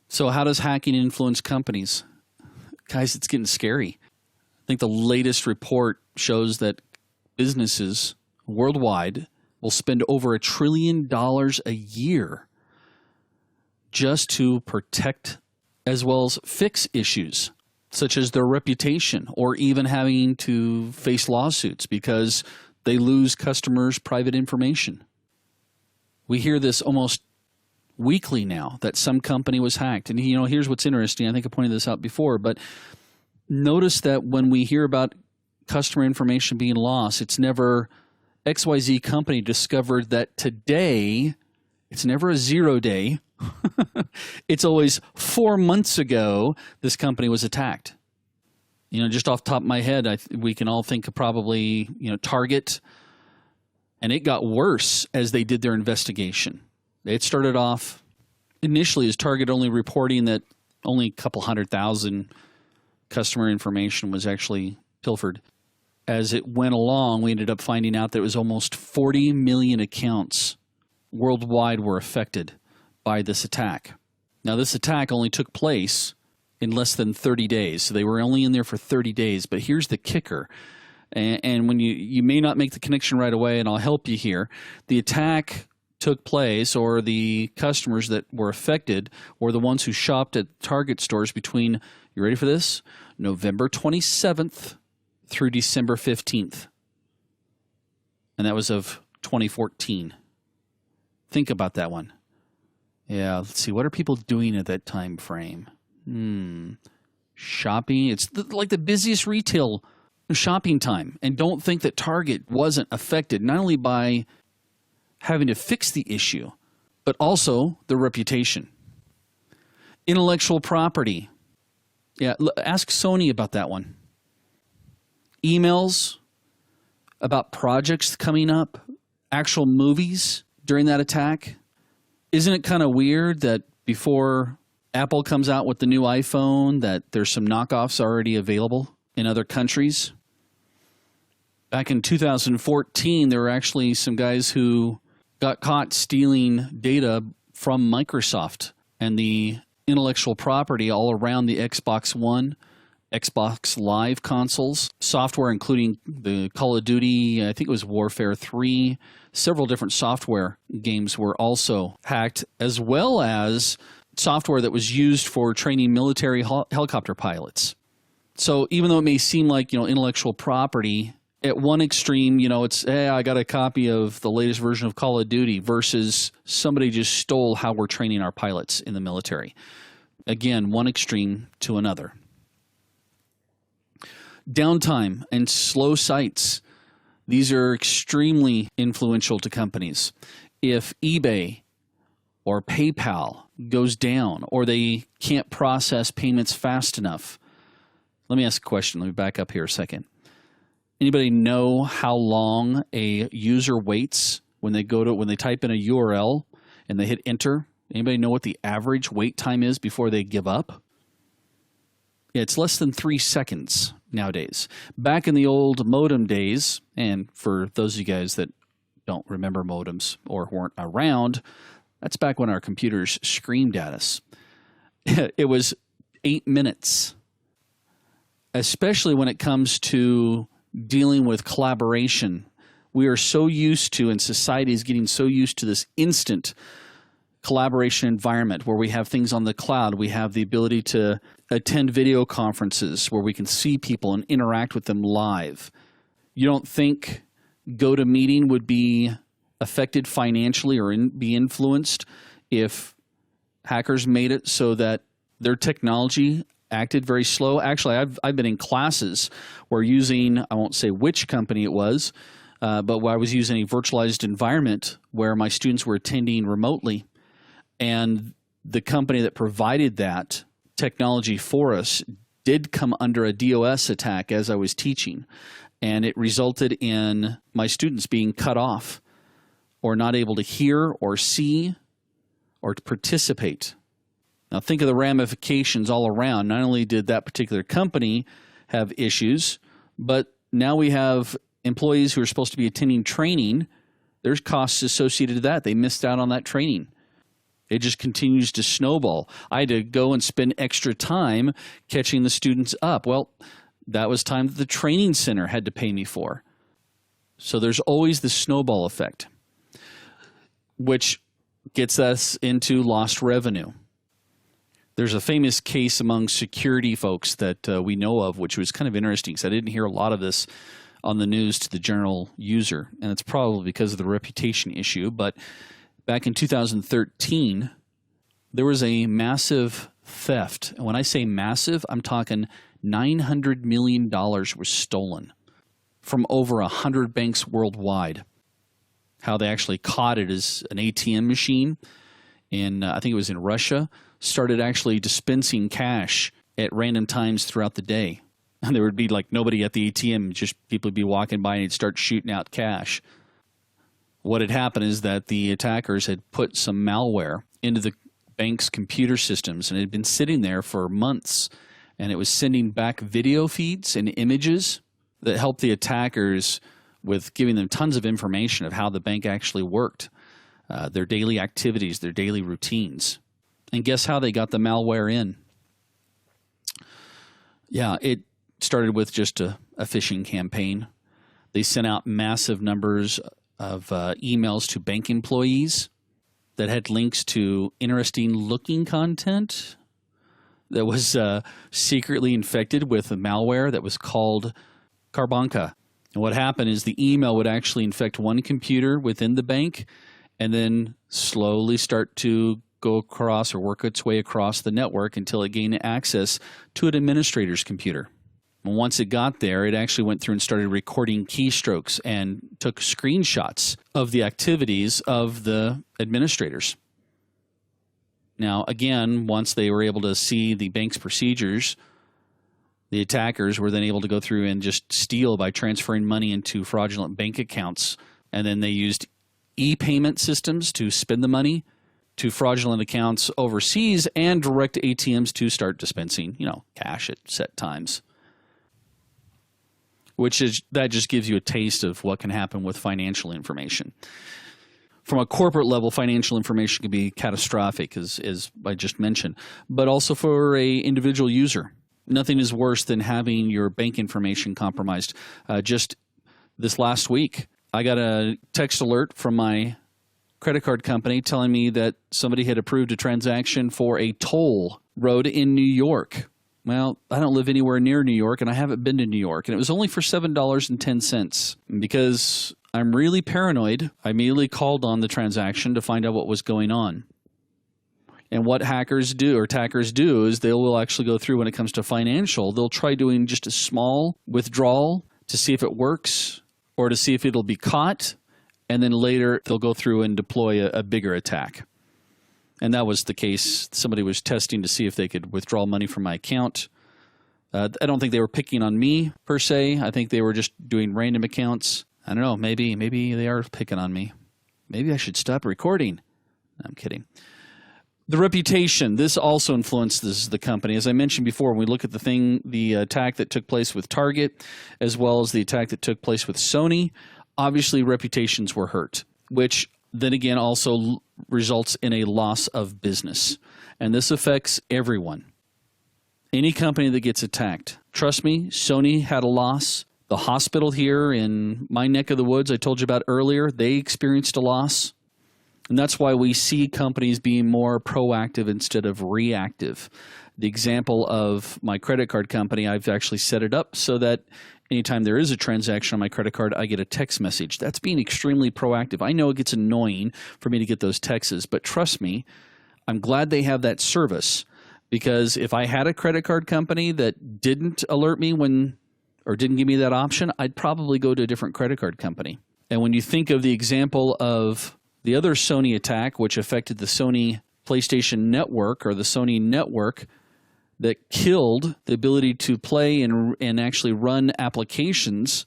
So how does hacking influence companies? Guys, it's getting scary. I think the latest report shows that businesses worldwide will spend over $1 trillion a year just to protect as well as fix issues such as their reputation, or even having to face lawsuits because they lose customers' private information. We hear this almost weekly now that some company was hacked. And, here's what's interesting. I think I pointed this out before, but notice that when we hear about customer information being lost, it's never XYZ company discovered that today. It's never a 0 day. It's always 4 months ago this company was attacked. Just off the top of my head, we can all think of probably, Target. And it got worse as they did their investigation. It started off initially as Target only reporting that only a couple 100,000 customer information was actually pilfered. As it went along, we ended up finding out that it was almost 40 million accounts worldwide were affected by this attack. Now, this attack only took place in less than 30 days. So they were only in there for 30 days. But here's the kicker. And when you may not make the connection right away, and I'll help you here. The attack took place, or the customers that were affected were the ones who shopped at Target stores between, you ready for this? November 27th through December 15th. And that was of 2014. Think about that one. Yeah, let's see. What are people doing at that time frame? Shopping. It's like the busiest retail shopping time. And don't think that Target wasn't affected, not only by having to fix the issue, but also the reputation. Intellectual property. Yeah, ask Sony about that one. Emails about projects coming up, actual movies during that attack. Isn't it kind of weird that before Apple comes out with the new iPhone, that there's some knockoffs already available in other countries? Back in 2014, there were actually some guys who got caught stealing data from Microsoft and the intellectual property all around the Xbox One, Xbox Live consoles, software including the Call of Duty, I think it was Warfare 3, several different software games were also hacked, as well as software that was used for training military helicopter pilots. So even though it may seem like, intellectual property, at one extreme, it's, hey, I got a copy of the latest version of Call of Duty, versus somebody just stole how we're training our pilots in the military. Again, one extreme to another. Downtime and slow sites. These are extremely influential to companies. If eBay or PayPal goes down, or they can't process payments fast enough. Let me ask a question. Let me back up here a second. Anybody know how long a user waits when they type in a URL and they hit enter? Anybody know what the average wait time is before they give up? Yeah, it's less than 3 seconds nowadays. Back in the old modem days, and for those of you guys that don't remember modems or weren't around, that's back when our computers screamed at us. It was 8 minutes, especially when it comes to dealing with collaboration. We are so used to, and society is getting so used to, this instant collaboration environment where we have things on the cloud. We have the ability to attend video conferences where we can see people and interact with them live. You don't think GoToMeeting would be affected financially or be influenced if hackers made it so that their technology acted very slow? Actually, I've been in classes where using, I won't say which company it was, but where I was using a virtualized environment where my students were attending remotely, and the company that provided that technology for us did come under a DOS attack as I was teaching, and it resulted in my students being cut off or not able to hear or see or to participate. Now think of the ramifications all around. Not only did that particular company have issues, but now we have employees who are supposed to be attending training. There's costs associated to that. They missed out on that training. It just continues to snowball. I had to go and spend extra time catching the students up. Well, that was time that the training center had to pay me for. So there's always the snowball effect, which gets us into lost revenue. There's a famous case among security folks that we know of, which was kind of interesting because I didn't hear a lot of this on the news to the general user, and it's probably because of the reputation issue. But back in 2013, there was a massive theft. And when I say massive, I'm talking $900 million was stolen from over 100 banks worldwide. How they actually caught it is an ATM machine I think it was in Russia, started actually dispensing cash at random times throughout the day. And there would be like nobody at the ATM, just people would be walking by and they'd start shooting out cash. What had happened is that the attackers had put some malware into the bank's computer systems, and it had been sitting there for months, and it was sending back video feeds and images that helped the attackers with giving them tons of information of how the bank actually worked, their daily activities, their daily routines. And guess how they got the malware in? Yeah, it started with just a phishing campaign. They sent out massive numbers of emails to bank employees that had links to interesting looking content that was secretly infected with a malware that was called Karbonka. And what happened is the email would actually infect one computer within the bank and then slowly start to go across or work its way across the network until it gained access to an administrator's computer. And once it got there, it actually went through and started recording keystrokes and took screenshots of the activities of the administrators. Now, again, once they were able to see the bank's procedures, the attackers were then able to go through and just steal by transferring money into fraudulent bank accounts. And then they used e-payment systems to spend the money to fraudulent accounts overseas and direct ATMs to start dispensing, cash at set times. That just gives you a taste of what can happen with financial information. From a corporate level, financial information can be catastrophic, as I just mentioned, but also for an individual user. Nothing is worse than having your bank information compromised. Just this last week, I got a text alert from my credit card company telling me that somebody had approved a transaction for a toll road in New York. Well, I don't live anywhere near New York, and I haven't been to New York, and it was only for $7.10. Because I'm really paranoid, I immediately called on the transaction to find out what was going on. And what hackers do or attackers do is they will actually go through when it comes to financial. They'll try doing just a small withdrawal to see if it works or to see if it'll be caught. And then later they'll go through and deploy a bigger attack. And that was the case. Somebody was testing to see if they could withdraw money from my account. I don't think they were picking on me per se. I think they were just doing random accounts. I don't know. Maybe they are picking on me. Maybe I should stop recording. I'm kidding. The reputation, this also influences the company. As I mentioned before, when we look at the attack that took place with Target, as well as the attack that took place with Sony, obviously reputations were hurt, which then again also results in a loss of business. And this affects everyone. Any company that gets attacked. Trust me, Sony had a loss. The hospital here in my neck of the woods I told you about earlier, they experienced a loss. And that's why we see companies being more proactive instead of reactive. The example of my credit card company, I've actually set it up so that anytime there is a transaction on my credit card, I get a text message. That's being extremely proactive. I know it gets annoying for me to get those texts, but trust me, I'm glad they have that service, because if I had a credit card company that didn't alert me or didn't give me that option, I'd probably go to a different credit card company. And when you think of the example of the other Sony attack, which affected the Sony PlayStation Network or the Sony Network, that killed the ability to play and actually run applications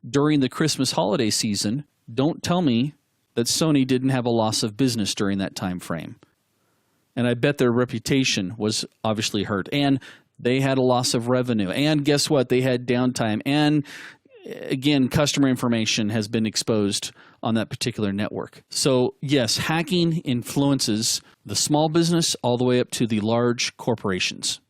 during the Christmas holiday season, don't tell me that Sony didn't have a loss of business during that time frame. And I bet their reputation was obviously hurt. And they had a loss of revenue. And guess what? They had downtime. And again, customer information has been exposed on that particular network. So yes, hacking influences the small business all the way up to the large corporations.